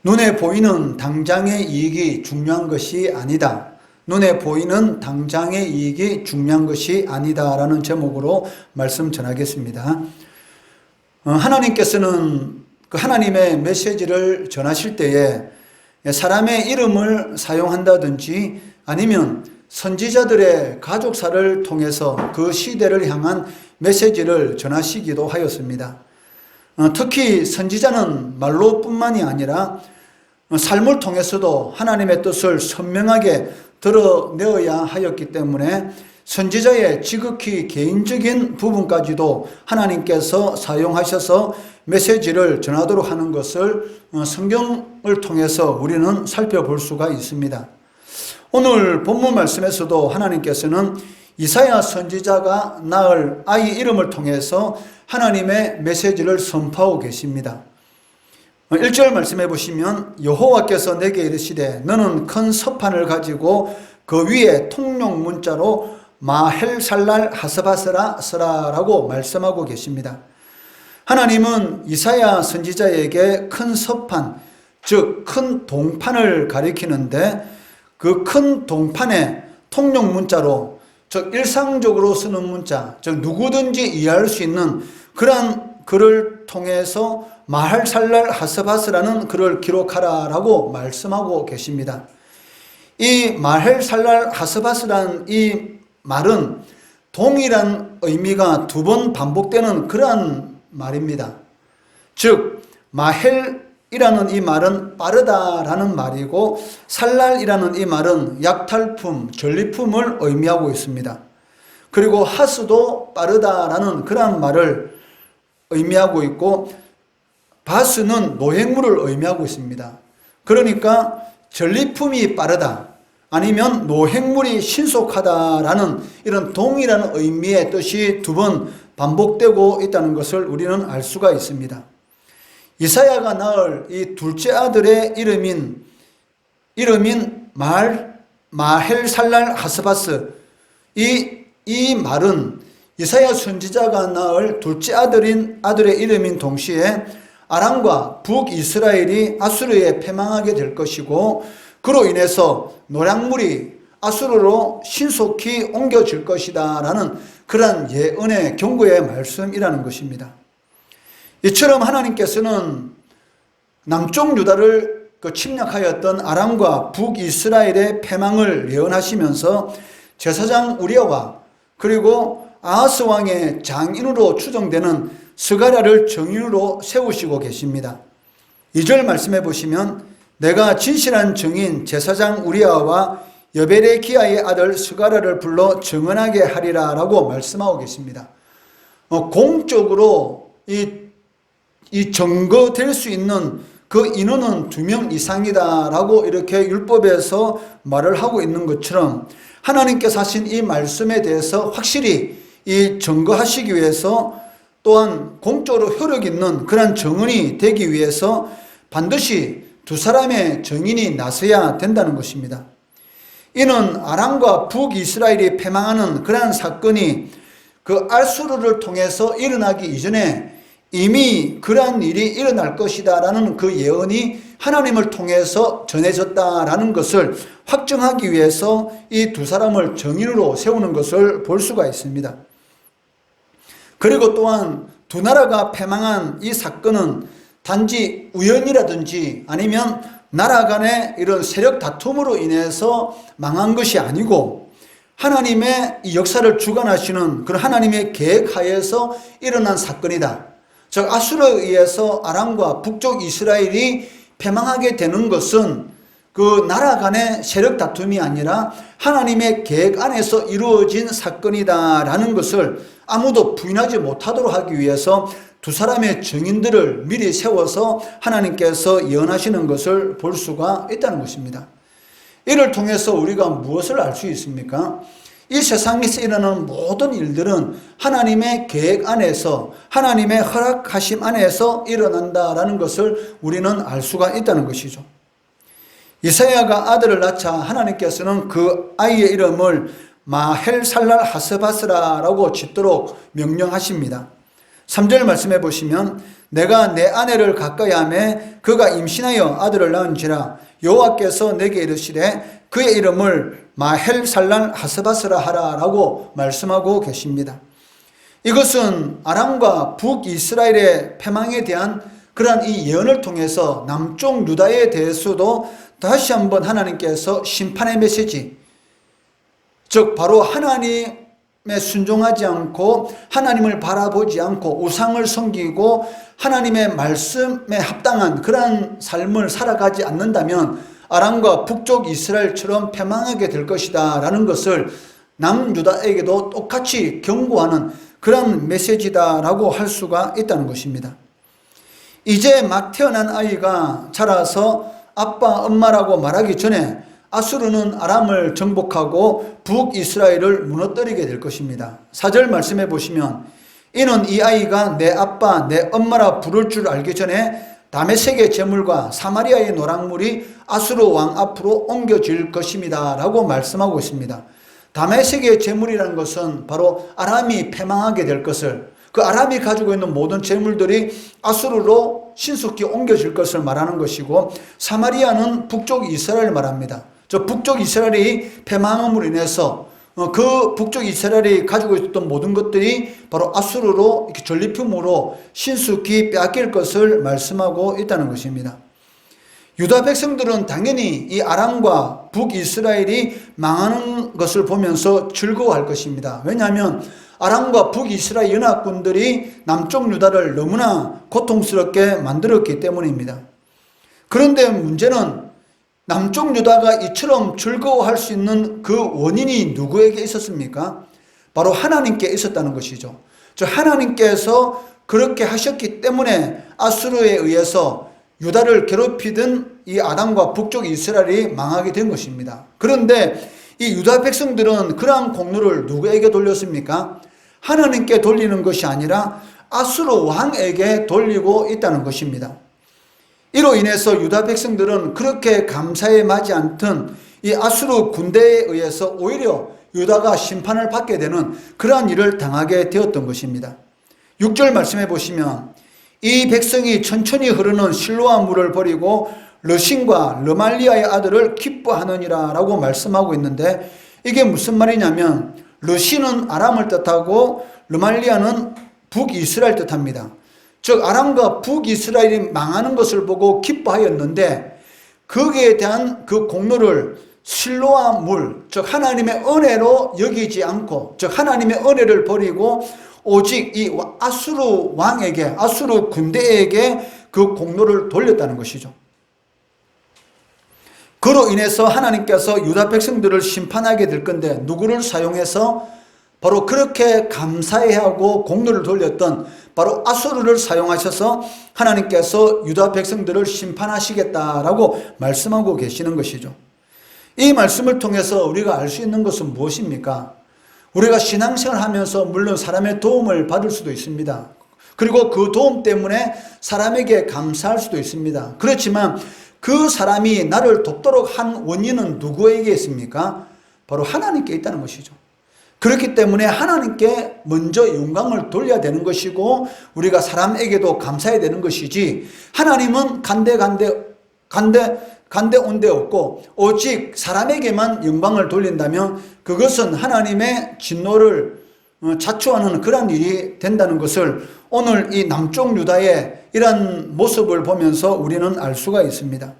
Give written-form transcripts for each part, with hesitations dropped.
눈에 보이는 당장의 이익이 중요한 것이 아니다. 눈에 보이는 당장의 이익이 중요한 것이 아니다라는 제목으로 말씀 전하겠습니다. 하나님께서는 그 하나님의 메시지를 전하실 때에 사람의 이름을 사용한다든지 아니면 선지자들의 가족사를 통해서 그 시대를 향한 메시지를 전하시기도 하였습니다. 특히 선지자는 말로뿐만이 아니라 삶을 통해서도 하나님의 뜻을 선명하게 드러내어야 하였기 때문에 선지자의 지극히 개인적인 부분까지도 하나님께서 사용하셔서 메시지를 전하도록 하는 것을 성경을 통해서 우리는 살펴볼 수가 있습니다. 오늘 본문 말씀에서도 하나님께서는 이사야 선지자가 낳을 아이 이름을 통해서 하나님의 메시지를 선포하고 계십니다. 1절 말씀해 보시면 여호와께서 내게 이르시되 너는 큰 서판을 가지고 그 위에 통용 문자로 마헬살랄 하스바스라 쓰라라고 말씀하고 계십니다. 하나님은 이사야 선지자에게 큰 서판, 즉 큰 동판을 가리키는데 그 큰 동판에 통용 문자로, 즉 일상적으로 쓰는 문자, 즉 누구든지 이해할 수 있는 그러한 글을 통해서 마헬살랄 하스바스라는 글을 기록하라라고 말씀하고 계십니다. 이 마헬살랄 하스바스라는 이 말은 동일한 의미가 두 번 반복되는 그러한 말입니다. 즉 마헬이라는 이 말은 빠르다라는 말이고 살랄이라는 이 말은 약탈품, 전리품을 의미하고 있습니다. 그리고 하스도 빠르다라는 그러한 말을 의미하고 있고 바스는 노획물을 의미하고 있습니다. 그러니까 전리품이 빠르다 아니면 노획물이 신속하다라는 이런 동일한 의미의 뜻이 두 번 반복되고 있다는 것을 우리는 알 수가 있습니다. 이사야가 낳을 이 둘째 아들의 이름인 마헬살랄 하스바스, 이 말은 이사야 선지자가 낳을 둘째 아들의 이름인 동시에 아람과 북이스라엘이 아수르에 패망하게 될 것이고 그로 인해서 노략물이 아수르로 신속히 옮겨질 것이다 라는 그런 예언의 경고의 말씀이라는 것입니다. 이처럼 하나님께서는 남쪽 유다를 침략하였던 아람과 북이스라엘의 패망을 예언하시면서 제사장 우리아와 그리고 아하스 왕의 장인으로 추정되는 스가랴를 정인으로 세우시고 계십니다. 2절 말씀해 보시면 내가 진실한 정인 제사장 우리아와 여베레키야의 아들 스가랴를 불러 정언하게 하리라 라고 말씀하고 계십니다. 공적으로 이 증거될 수 있는 그 인원은 2명 이상이다 라고 이렇게 율법에서 말을 하고 있는 것처럼 하나님께서 하신 이 말씀에 대해서 확실히 이 증거하시기 위해서 또한 공적으로 효력 있는 그런 정언이 되기 위해서 반드시 두 사람의 정인이 나서야 된다는 것입니다. 이는 아람과 북이스라엘이 패망하는 그러한 사건이 그 아수르를 통해서 일어나기 이전에 이미 그러한 일이 일어날 것이다 라는 그 예언이 하나님을 통해서 전해졌다라는 것을 확정하기 위해서 이 두 사람을 정인으로 세우는 것을 볼 수가 있습니다. 그리고 또한 두 나라가 패망한 이 사건은 단지 우연이라든지 아니면 나라 간의 이런 세력 다툼으로 인해서 망한 것이 아니고 하나님의 이 역사를 주관하시는 그런 하나님의 계획 하에서 일어난 사건이다. 즉 아수르에 의해서 아람과 북쪽 이스라엘이 패망하게 되는 것은 그 나라 간의 세력 다툼이 아니라 하나님의 계획 안에서 이루어진 사건이다라는 것을 아무도 부인하지 못하도록 하기 위해서 두 사람의 증인들을 미리 세워서 하나님께서 예언하시는 것을 볼 수가 있다는 것입니다. 이를 통해서 우리가 무엇을 알 수 있습니까? 이 세상에서 일어나는 모든 일들은 하나님의 계획 안에서 하나님의 허락하심 안에서 일어난다라는 것을 우리는 알 수가 있다는 것이죠. 이사야가 아들을 낳자 하나님께서는 그 아이의 이름을 마헬살랄 하스바스라라고 짓도록 명령하십니다. 3절 말씀해 보시면 내가 내 아내를 가까이 하며 그가 임신하여 아들을 낳은지라 여호와께서 내게 이르시되 그의 이름을 마헬살란 하스바스라 하라라고 말씀하고 계십니다. 이것은 아람과 북이스라엘의 패망에 대한 그러한 이 예언을 통해서 남쪽 유다에 대해서도 다시 한번 하나님께서 심판의 메시지, 즉 바로 하나님에 순종하지 않고 하나님을 바라보지 않고 우상을 섬기고 하나님의 말씀에 합당한 그러한 삶을 살아가지 않는다면 아람과 북쪽 이스라엘처럼 패망하게 될 것이다 라는 것을 남유다에게도 똑같이 경고하는 그런 메시지다라고 할 수가 있다는 것입니다. 이제 막 태어난 아이가 자라서 아빠, 엄마라고 말하기 전에 아수르는 아람을 정복하고 북이스라엘을 무너뜨리게 될 것입니다. 4절 말씀해 보시면 이는 이 아이가 내 아빠, 내 엄마라 부를 줄 알기 전에 다메섹의 제물과 사마리아의 노랑물이 아수르 왕 앞으로 옮겨질 것입니다 라고 말씀하고 있습니다. 다메섹의 제물이라는 것은 바로 아람이 패망하게 될 것을, 그 아람이 가지고 있는 모든 제물들이 아수르로 신속히 옮겨질 것을 말하는 것이고, 사마리아는 북쪽 이스라엘을 말합니다. 저 북쪽 이스라엘이 패망함으로 인해서 그 북쪽 이스라엘이 가지고 있었던 모든 것들이 바로 아수르로 이렇게 전리품으로 신속히 빼앗길 것을 말씀하고 있다는 것입니다. 유다 백성들은 당연히 이 아람과 북이스라엘이 망하는 것을 보면서 즐거워할 것입니다. 왜냐하면 아람과 북이스라엘 연합군들이 남쪽 유다를 너무나 고통스럽게 만들었기 때문입니다. 그런데 문제는 남쪽 유다가 이처럼 즐거워할 수 있는 그 원인이 누구에게 있었습니까? 바로 하나님께 있었다는 것이죠. 저 하나님께서 그렇게 하셨기 때문에 아수르에 의해서 유다를 괴롭히던 이 아람과 북쪽 이스라엘이 망하게 된 것입니다. 그런데 이 유다 백성들은 그러한 공로를 누구에게 돌렸습니까? 하나님께 돌리는 것이 아니라 아수르 왕에게 돌리고 있다는 것입니다. 이로 인해서 유다 백성들은 그렇게 감사에 맞지 않던 이 아수르 군대에 의해서 오히려 유다가 심판을 받게 되는 그러한 일을 당하게 되었던 것입니다. 6절 말씀해 보시면 이 백성이 천천히 흐르는 실로아 물을 버리고 르신과 르말리아의 아들을 기뻐하느니라 라고 말씀하고 있는데, 이게 무슨 말이냐면 르신은 아람을 뜻하고 르말리아는 북이스라엘 뜻합니다. 즉 아람과 북이스라엘이 망하는 것을 보고 기뻐하였는데 거기에 대한 그 공로를 실로아 물, 즉 하나님의 은혜로 여기지 않고, 즉 하나님의 은혜를 버리고 오직 이 아수르 왕에게, 아수르 군대에게 그 공로를 돌렸다는 것이죠. 그로 인해서 하나님께서 유다 백성들을 심판하게 될 건데 누구를 사용해서? 바로 그렇게 감사해하고 공로를 돌렸던 바로 아수르를 사용하셔서 하나님께서 유다 백성들을 심판하시겠다라고 말씀하고 계시는 것이죠. 이 말씀을 통해서 우리가 알 수 있는 것은 무엇입니까? 우리가 신앙생활을 하면서 물론 사람의 도움을 받을 수도 있습니다. 그리고 그 도움 때문에 사람에게 감사할 수도 있습니다. 그렇지만 그 사람이 나를 돕도록 한 원인은 누구에게 있습니까? 바로 하나님께 있다는 것이죠. 그렇기 때문에 하나님께 먼저 영광을 돌려야 되는 것이고 우리가 사람에게도 감사해야 되는 것이지, 하나님은 간데 온데 없고 오직 사람에게만 영광을 돌린다면 그것은 하나님의 진노를 자초하는 그런 일이 된다는 것을 오늘 이 남쪽 유다의 이런 모습을 보면서 우리는 알 수가 있습니다.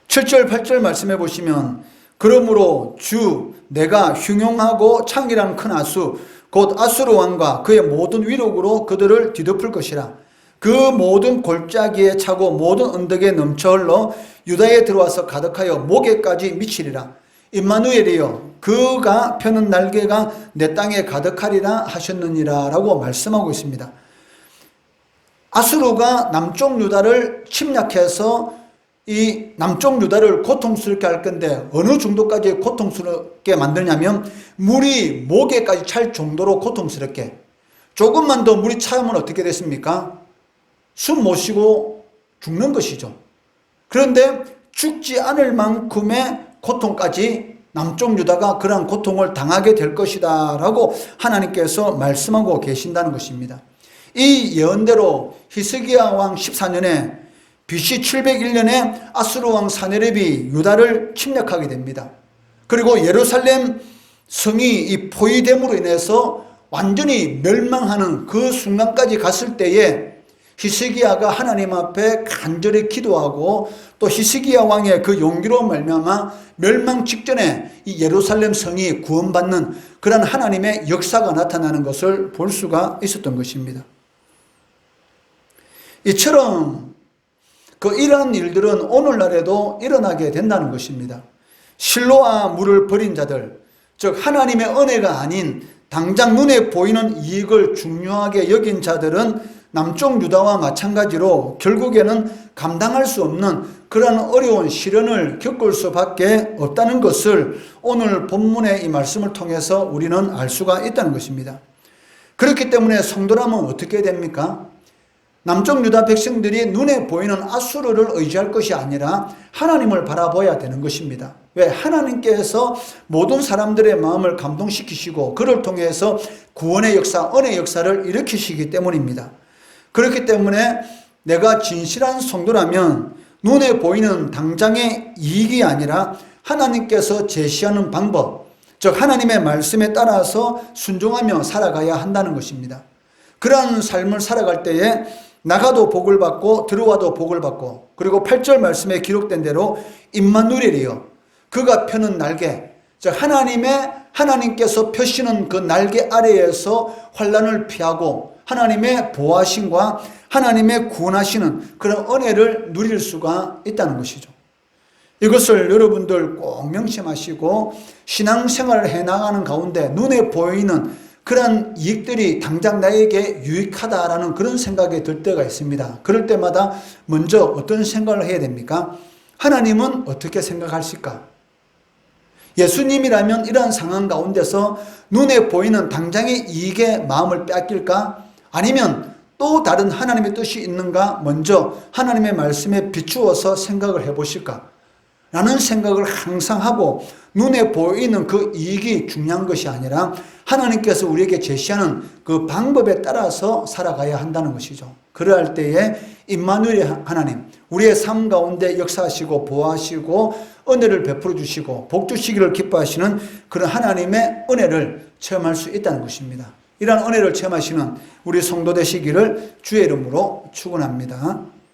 7절 8절 말씀해 보시면 그러므로 주 내가 흉용하고 창이란 큰 아수 곧 아수르 왕과 그의 모든 위력으로 그들을 뒤덮을 것이라. 그 모든 골짜기에 차고 모든 언덕에 넘쳐 흘러 유다에 들어와서 가득하여 목에까지 미치리라. 임마누엘이여 그가 펴는 날개가 내 땅에 가득하리라 하셨느니라 라고 말씀하고 있습니다. 아수르가 남쪽 유다를 침략해서 이 남쪽 유다를 고통스럽게 할 건데 어느 정도까지 고통스럽게 만드냐면 물이 목에까지 찰 정도로 고통스럽게, 조금만 더 물이 차면 어떻게 됐습니까? 숨 못 쉬고 죽는 것이죠. 그런데 죽지 않을 만큼의 고통까지 남쪽 유다가 그러한 고통을 당하게 될 것이다 라고 하나님께서 말씀하고 계신다는 것입니다. 이 예언대로 히스기야 왕 14년에 BC 701년에 아수르 왕 사네립이 유다를 침략하게 됩니다. 그리고 예루살렘 성이 이 포위됨으로 인해서 완전히 멸망하는 그 순간까지 갔을 때에 히스기야가 하나님 앞에 간절히 기도하고 또 히스기야 왕의 그 용기로 말미암아 멸망 직전에 이 예루살렘 성이 구원받는 그런 하나님의 역사가 나타나는 것을 볼 수가 있었던 것입니다. 이처럼 이러한 일들은 오늘날에도 일어나게 된다는 것입니다. 실로와 물을 버린 자들, 즉 하나님의 은혜가 아닌 당장 눈에 보이는 이익을 중요하게 여긴 자들은 남쪽 유다와 마찬가지로 결국에는 감당할 수 없는 그런 어려운 시련을 겪을 수밖에 없다는 것을 오늘 본문의 이 말씀을 통해서 우리는 알 수가 있다는 것입니다. 그렇기 때문에 성도라면 어떻게 됩니까? 남쪽 유다 백성들이 눈에 보이는 아수르를 의지할 것이 아니라 하나님을 바라봐야 되는 것입니다. 왜? 하나님께서 모든 사람들의 마음을 감동시키시고 그를 통해서 구원의 역사, 은혜의 역사를 일으키시기 때문입니다. 그렇기 때문에 내가 진실한 성도라면 눈에 보이는 당장의 이익이 아니라 하나님께서 제시하는 방법, 즉 하나님의 말씀에 따라서 순종하며 살아가야 한다는 것입니다. 그러한 삶을 살아갈 때에 나가도 복을 받고 들어와도 복을 받고, 그리고 8절 말씀에 기록된 대로 임마누엘이여 그가 펴는 날개, 즉 하나님께서 펴시는 그 날개 아래에서 환난을 피하고 하나님의 보호하심과 하나님의 구원하시는 그런 은혜를 누릴 수가 있다는 것이죠. 이것을 여러분들 꼭 명심하시고 신앙생활을 해나가는 가운데 눈에 보이는 그런 이익들이 당장 나에게 유익하다라는 그런 생각이 들 때가 있습니다. 그럴 때마다 먼저 어떤 생각을 해야 됩니까? 하나님은 어떻게 생각하실까? 예수님이라면 이러한 상황 가운데서 눈에 보이는 당장의 이익에 마음을 빼앗길까? 아니면 또 다른 하나님의 뜻이 있는가? 먼저 하나님의 말씀에 비추어서 생각을 해보실까? 라는 생각을 항상 하고 눈에 보이는 그 이익이 중요한 것이 아니라 하나님께서 우리에게 제시하는 그 방법에 따라서 살아가야 한다는 것이죠. 그러할 때에 임마누엘의 하나님, 우리의 삶 가운데 역사하시고 보호하시고 은혜를 베풀어 주시고 복 주시기를 기뻐하시는 그런 하나님의 은혜를 체험할 수 있다는 것입니다. 이러한 은혜를 체험하시는 우리 성도 되시기를 주의 이름으로 축원합니다.